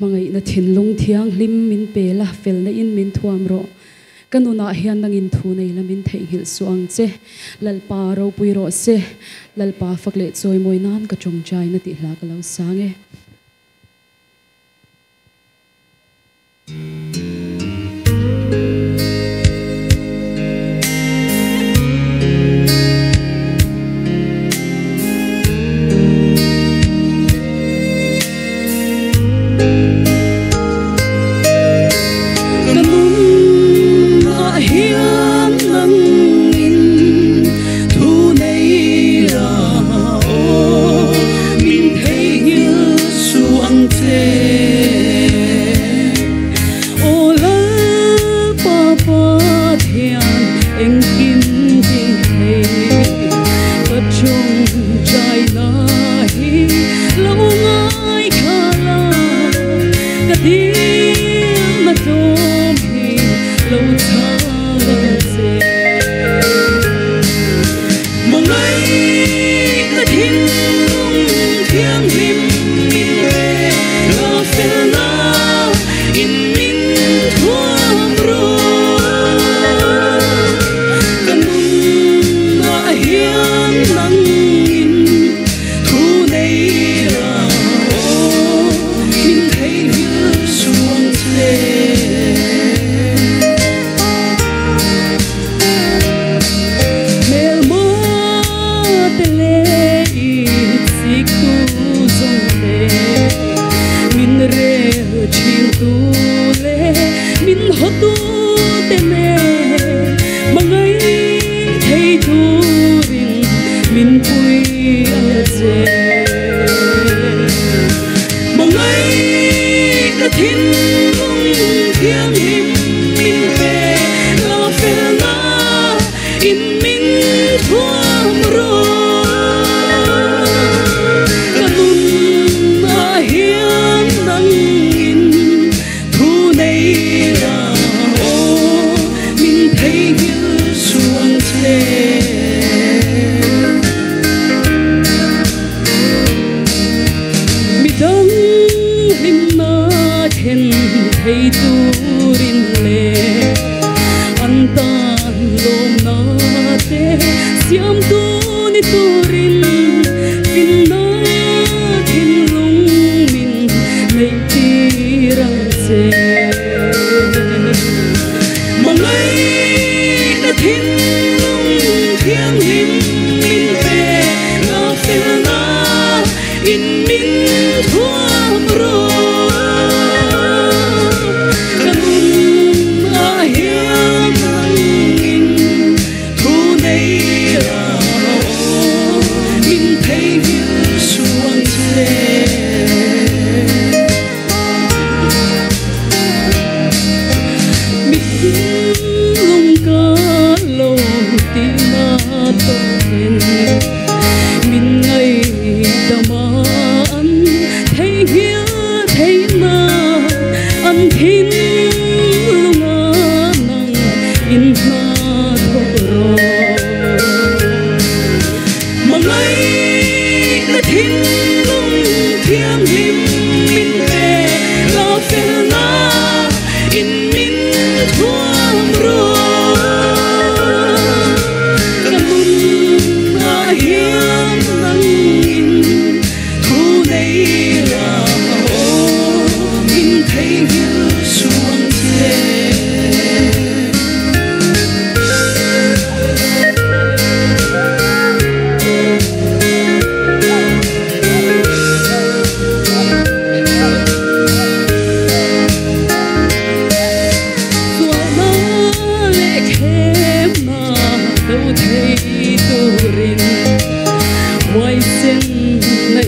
mangai na thinlung thiang lim min pela fel na in min thuam ro kanuna hian nangin thu nei lamin thei hil suang che lalpa ro pui ro se lalpa fakle choi moi nan ka chong chai na ti hla ka lo sange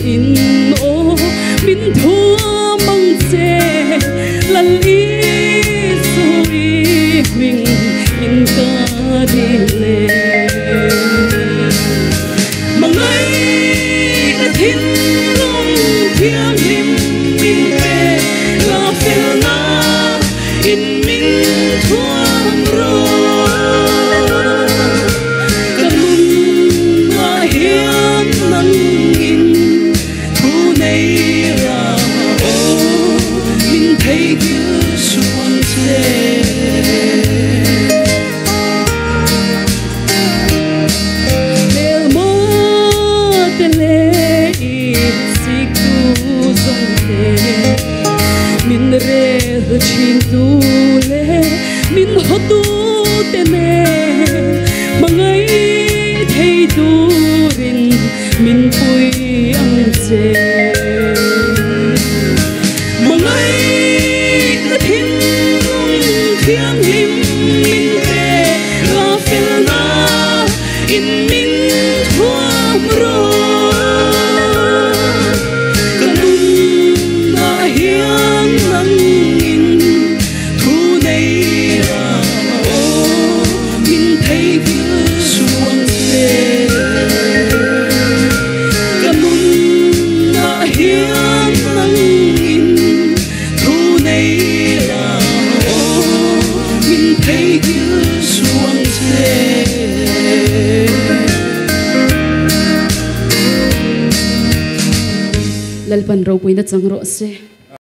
in ô min thua mong xe lần du le min ho tu te ne mangai thei tu rin min pui ang che mangai na thim thiam him min te la fel na in min thuam ro lalpan ro puina chang ro se